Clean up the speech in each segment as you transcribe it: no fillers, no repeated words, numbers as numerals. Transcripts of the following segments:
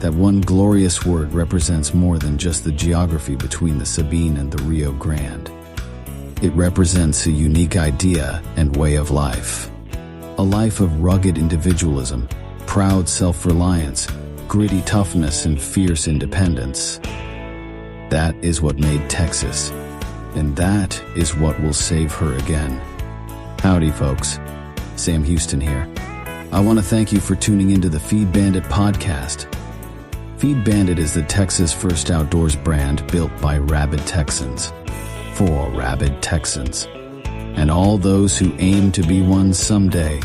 that one glorious word represents more than just the geography between the Sabine and the Rio Grande. It represents a unique idea and way of life. A life of rugged individualism, proud self-reliance, gritty toughness, and fierce independence. That is what made Texas, and that is what will save her again. Howdy, folks. Sam Houston here. I want to thank you for tuning into the Feed Bandit podcast. Feed Bandit is the Texas first outdoors brand built by rabid Texans, for rabid Texans, and all those who aim to be one someday.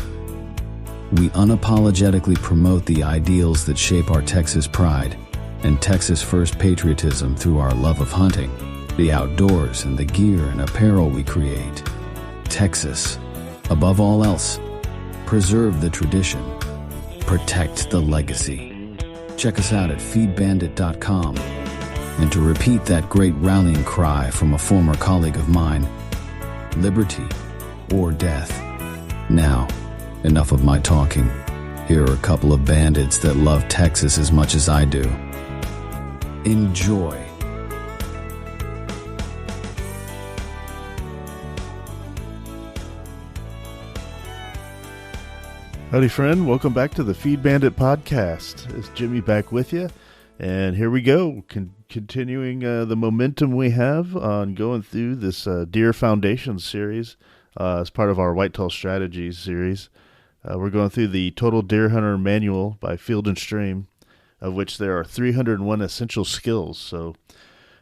We unapologetically promote the ideals that shape our Texas pride and Texas first patriotism through our love of hunting, the outdoors, and the gear and apparel we create. Texas, above all else, preserve the tradition, protect the legacy. Check us out at feedbandit.com. And to repeat that great rallying cry from a former colleague of mine, liberty or death. Now, enough of my talking. Here are a couple of bandits that love Texas as much as I do. Enjoy. Howdy, friend. Welcome back to the Feed Bandit podcast. It's Jimmy back with you. And here we go, continuing the momentum we have on going through this Deer Foundation series as part of our Whitetail Strategies series. We're going through the Total Deer Hunter Manual by Field and Stream, of which there are 301 essential skills. So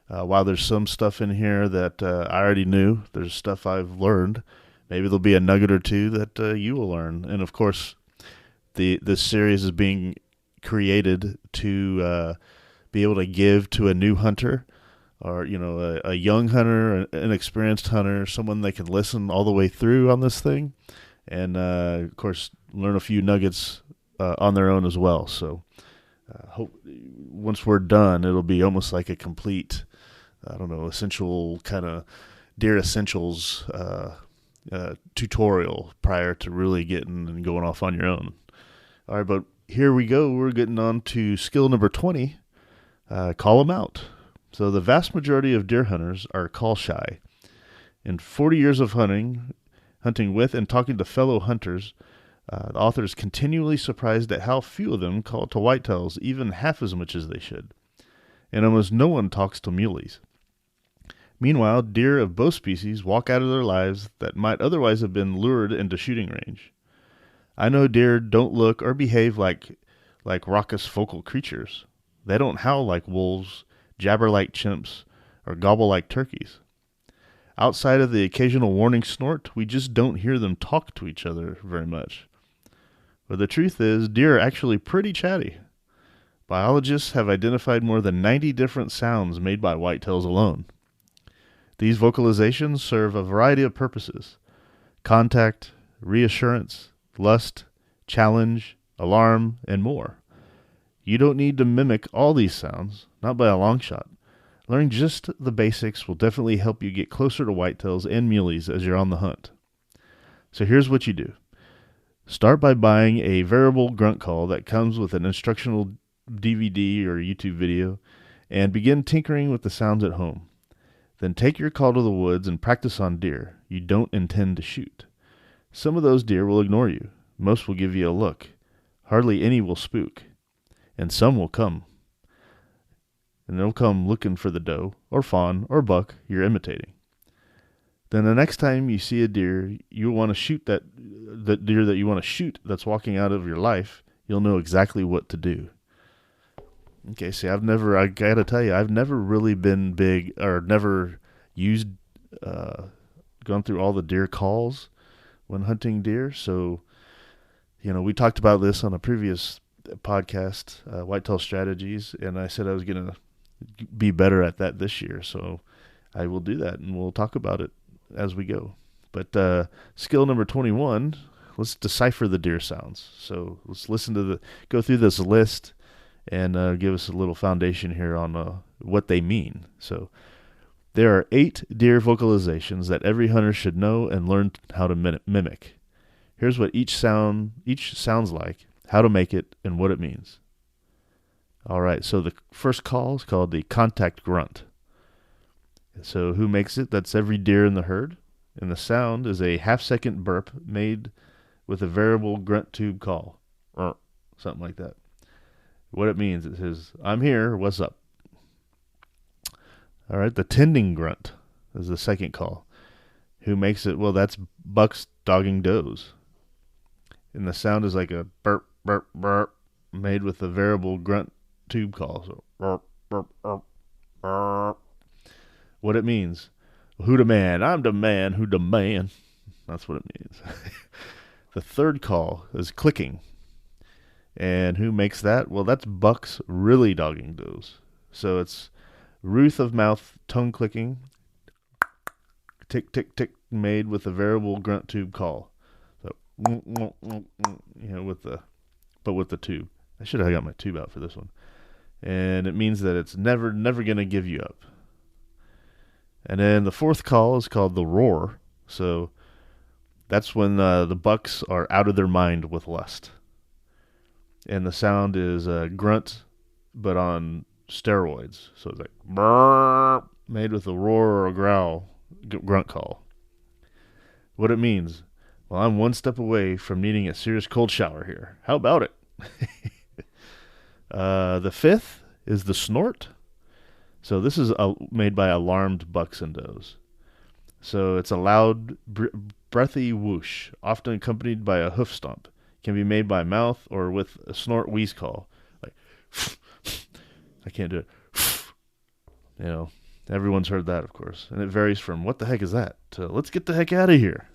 while there's some stuff in here that I already knew, there's stuff I've learned. Maybe there'll be a nugget or two that you will learn. And, of course, this series is being created to be able to give to a new hunter or, a young hunter, an experienced hunter, someone that can listen all the way through on this thing and, of course, learn a few nuggets on their own as well. So hope once we're done, it'll be almost like a complete, essential kind of deer essentials tutorial prior to really getting and going off on your own. All right, but here we go. We're getting on to skill number 20, call them out. So the vast majority of deer hunters are call shy. In 40 years of hunting with and talking to fellow hunters, the author is continually surprised at how few of them call to whitetails even half as much as they should. And almost no one talks to muleys. Meanwhile, deer of both species walk out of their lives that might otherwise have been lured into shooting range. I know deer don't look or behave like raucous vocal creatures. They don't howl like wolves, jabber like chimps, or gobble like turkeys. Outside of the occasional warning snort, we just don't hear them talk to each other very much. But the truth is, deer are actually pretty chatty. Biologists have identified more than 90 different sounds made by whitetails alone. These vocalizations serve a variety of purposes: contact, reassurance, lust, challenge, alarm, and more. You don't need to mimic all these sounds, not by a long shot. Learning just the basics will definitely help you get closer to whitetails and muleys as you're on the hunt. So here's what you do. Start by buying a variable grunt call that comes with an instructional DVD or YouTube video, and begin tinkering with the sounds at home. Then take your call to the woods and practice on deer you don't intend to shoot. Some of those deer will ignore you. Most will give you a look. Hardly any will spook. And some will come. And they'll come looking for the doe, or fawn, or buck you're imitating. Then the next time you see a deer you want to shoot, the deer that you want to shoot that's walking out of your life, you'll know exactly what to do. Okay, see, I gotta tell you, I've never really been big, or never used, gone through all the deer calls when hunting deer. So, we talked about this on a previous podcast, Whitetail Strategies, and I said I was going to be better at that this year. So I will do that, and we'll talk about it as we go. But skill number 21, let's decipher the deer sounds. So let's go through this list and give us a little foundation here on what they mean. So there are 8 deer vocalizations that every hunter should know and learn how to mimic. Here's what each sounds like, how to make it, and what it means. All right, so the first call is called the contact grunt. So who makes it? That's every deer in the herd. And the sound is a half-second burp made with a variable grunt tube call. Something like that. What it means, it says, I'm here, what's up? All right, the tending grunt is the second call. Who makes it? Well, that's bucks dogging does. And the sound is like a burp, burp, burp, made with a variable grunt tube call. So, burp, burp, burp, burp. What it means? Who the man? I'm the man who the man. That's what it means. The third call is clicking. And who makes that? Well, that's bucks really dogging does. So it's roof of mouth tongue clicking, tick, tick, tick, made with a variable grunt tube call. So, with the tube. I should have got my tube out for this one. And it means that it's never going to give you up. And then the fourth call is called the roar. So that's when the bucks are out of their mind with lust. And the sound is a grunt, but on steroids. So it's like burp, made with a roar or a growl, grunt call. What it means? Well, I'm one step away from needing a serious cold shower here. How about it? The fifth is the snort. So this is made by alarmed bucks and does. So it's a loud, breathy whoosh, often accompanied by a hoof stomp. Can be made by mouth or with a snort wheeze call. Like, I can't do it. Everyone's heard that, of course. And it varies from, what the heck is that, to let's get the heck out of here.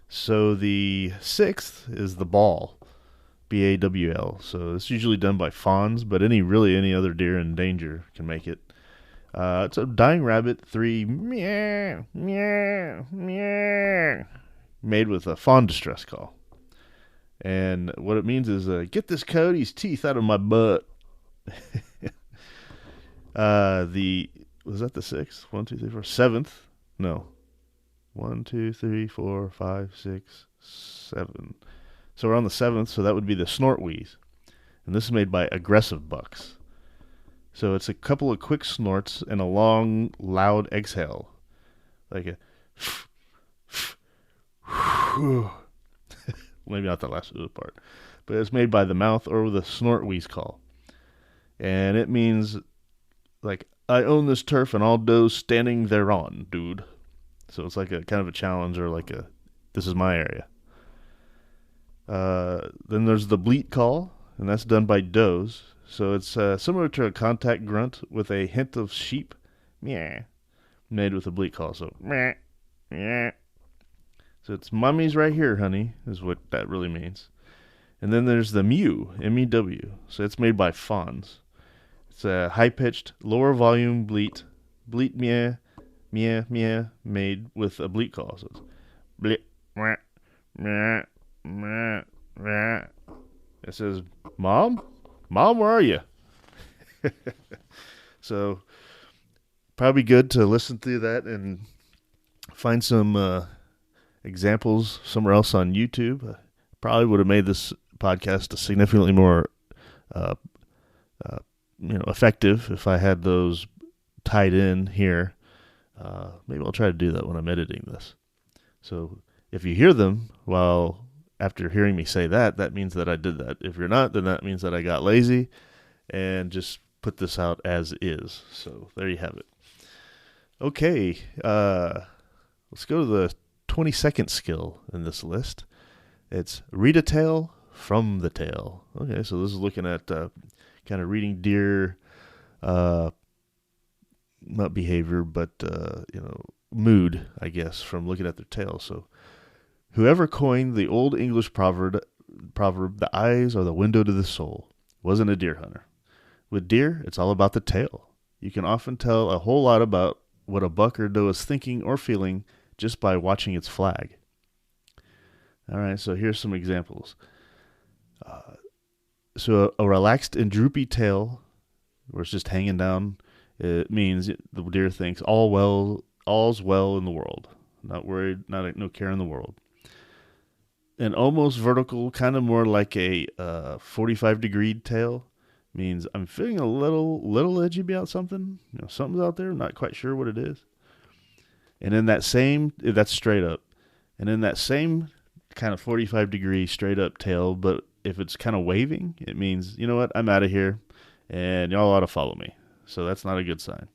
So the sixth is the bawl. BAWL. So it's usually done by fawns, but any other deer in danger can make it. It's a dying rabbit, 3 meow, meow, meow, made with a fawn distress call. And what it means is, get this coyote's teeth out of my butt. Was that the sixth? 1, 2, 3, 4. Seventh? No. 1, 2, 3, 4, 5, 6, 7. So we're on the seventh, so that would be the snort wheeze. And this is made by aggressive bucks. So it's a couple of quick snorts and a long, loud exhale. Like a maybe not the last part. But it's made by the mouth or with a snort wheeze call. And it means, like, I own this turf and all does standing thereon, dude. So it's like a kind of a challenge, or like this is my area. Then there's the bleat call, and that's done by does. So it's similar to a contact grunt with a hint of sheep, meow, made with a bleat call. So meow, meow. So it's mommy's right here, honey, is what that really means. And then there's the mew, M-E-W. So it's made by fawns. It's a high-pitched, lower volume bleat meow, meow, meow, made with a bleat call. So it's bleat, meow, meow. It says, Mom, where are you? So probably good to listen through that and find some examples somewhere else on YouTube. Probably would have made this podcast significantly more effective if I had those tied in here. Maybe I'll try to do that when I'm editing this. So if you hear them after hearing me say that, that means that I did that. If you're not, then that means that I got lazy and just put this out as is. So there you have it. Okay, let's go to the 22nd skill in this list. It's read a tale from the tail. Okay, so this is looking at kind of reading deer, not behavior, but mood, I guess, from looking at their tail. So whoever coined the old English proverb, the eyes are the window to the soul, wasn't a deer hunter. With deer, it's all about the tail. You can often tell a whole lot about what a buck or doe is thinking or feeling just by watching its flag. All right, so here's some examples. So a relaxed and droopy tail, where it's just hanging down, it means the deer thinks all's well in the world. Not worried, no care in the world. An almost vertical, kind of more like a 45-degree tail, means I'm feeling a little edgy about something. Something's out there. Not quite sure what it is. And in that same, that's straight up. And in that same kind of 45-degree straight up tail, but if it's kind of waving, it means, you know what, I'm out of here, and y'all ought to follow me. So that's not a good sign.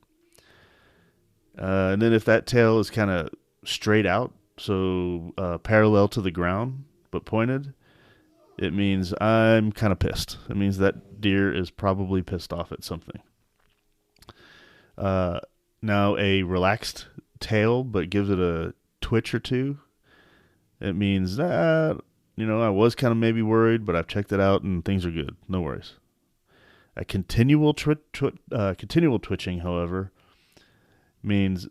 And then if that tail is kind of straight out, so parallel to the ground, but pointed, it means I'm kind of pissed. It means that deer is probably pissed off at something. Now, a relaxed tail, but gives it a twitch or two, it means that, I was kind of maybe worried, but I've checked it out and things are good. No worries. A continual twitching, however, means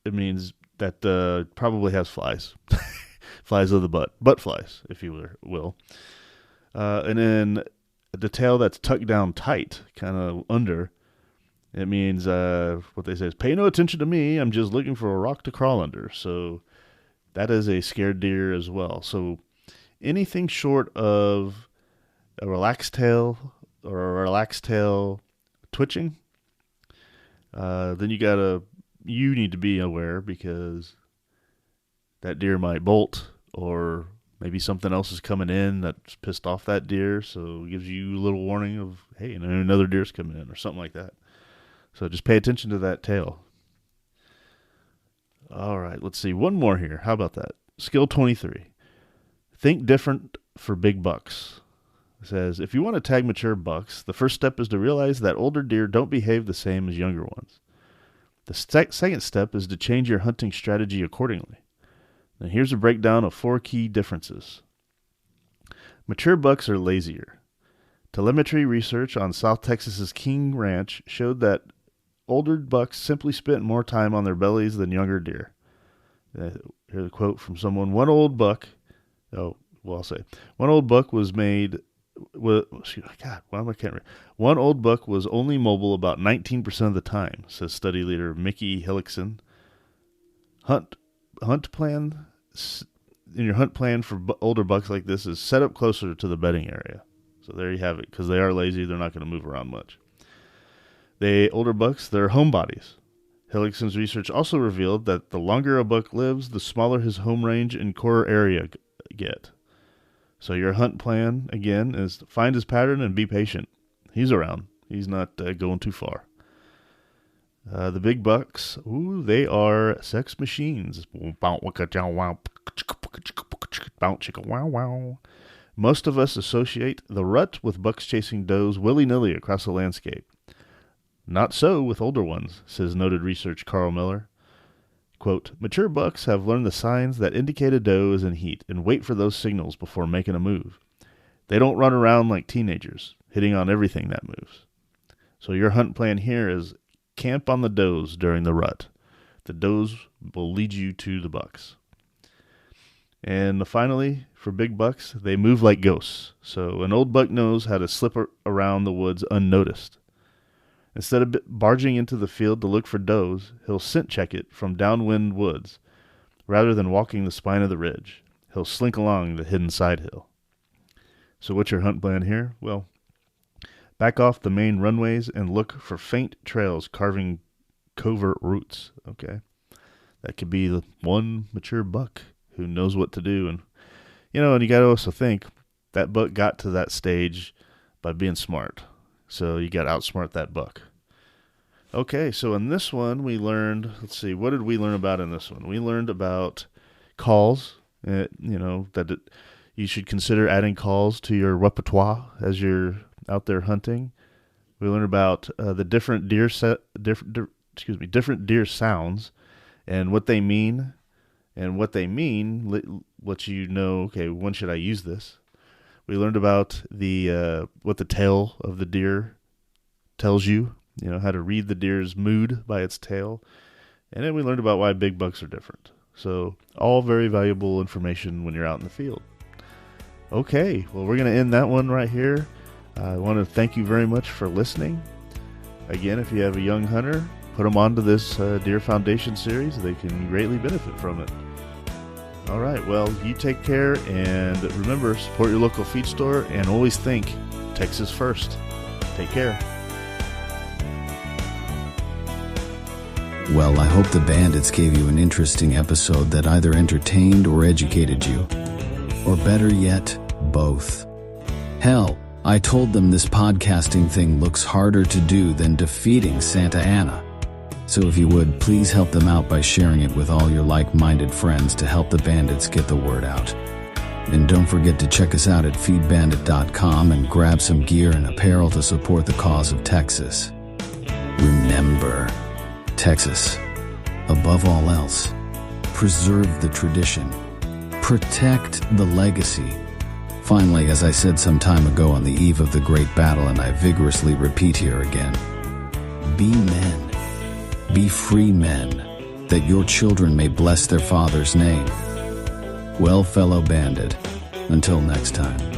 that probably has flies. Flies of the butt flies, if you will. And then the tail that's tucked down tight, kind of under, it means what they say is, pay no attention to me, I'm just looking for a rock to crawl under. So that is a scared deer as well. So anything short of a relaxed tail or a relaxed tail twitching, then you need to be aware, because that deer might bolt, or maybe something else is coming in that's pissed off that deer, so it gives you a little warning of, hey, another deer's coming in, or something like that. So just pay attention to that tail. All right, let's see. One more here. How about that? Skill 23. Think different for big bucks. It says, if you want to tag mature bucks, the first step is to realize that older deer don't behave the same as younger ones. The second step is to change your hunting strategy accordingly. Now here's a breakdown of 4 key differences. Mature bucks are lazier. Telemetry research on South Texas's King Ranch showed that older bucks simply spent more time on their bellies than younger deer. Here's a quote from someone. One old buck was made. I can't read. One old buck was only mobile about 19% of the time, says study leader Mickey Hillickson. Your hunt plan for older bucks like this is set up closer to the bedding area. So there you have it, because they are lazy. They're not going to move around much. Older bucks, they're homebodies. Hillickson's research also revealed that the longer a buck lives, the smaller his home range and core area get. So your hunt plan, again, is to find his pattern and be patient. He's around. He's not going too far. The big bucks, they are sex machines. Most of us associate the rut with bucks chasing does willy-nilly across the landscape. Not so with older ones, says noted researcher Carl Miller. Quote, mature bucks have learned the signs that indicate a doe is in heat and wait for those signals before making a move. They don't run around like teenagers, hitting on everything that moves. So your hunt plan here is camp on the does during the rut. The does will lead you to the bucks. And finally, for big bucks, they move like ghosts. So an old buck knows how to slip around the woods unnoticed. Instead of barging into the field to look for does, he'll scent check it from downwind woods. Rather than walking the spine of the ridge, he'll slink along the hidden side hill. So what's your hunt plan here? Well, back off the main runways and look for faint trails carving covert routes. Okay, that could be the one mature buck who knows what to do. And you got to also think that buck got to that stage by being smart. So you got to outsmart that buck. Okay, so in this one we learned, what did we learn about in this one? We learned about calls, that you should consider adding calls to your repertoire as you're out there hunting. We learned about the different deer sounds and what they mean, lets you know, okay, when should I use this? We learned about what the tail of the deer tells you, how to read the deer's mood by its tail. And then we learned about why big bucks are different. So all very valuable information when you're out in the field. Okay, well, we're going to end that one right here. I want to thank you very much for listening. Again, if you have a young hunter, put them onto this Deer Foundation series. They can greatly benefit from it. All right, well, you take care, and remember, support your local feed store, and always think Texas first. Take care. Well, I hope the Bandits gave you an interesting episode that either entertained or educated you. Or better yet, both. Hell, I told them this podcasting thing looks harder to do than defeating Santa Ana. So if you would, please help them out by sharing it with all your like-minded friends to help the Bandits get the word out. And don't forget to check us out at feedbandit.com and grab some gear and apparel to support the cause of Texas. Remember, Texas, above all else, preserve the tradition, protect the legacy. Finally, as I said some time ago on the eve of the great battle, and I vigorously repeat here again, be men, be free men, that your children may bless their father's name. Well, fellow bandit, until next time.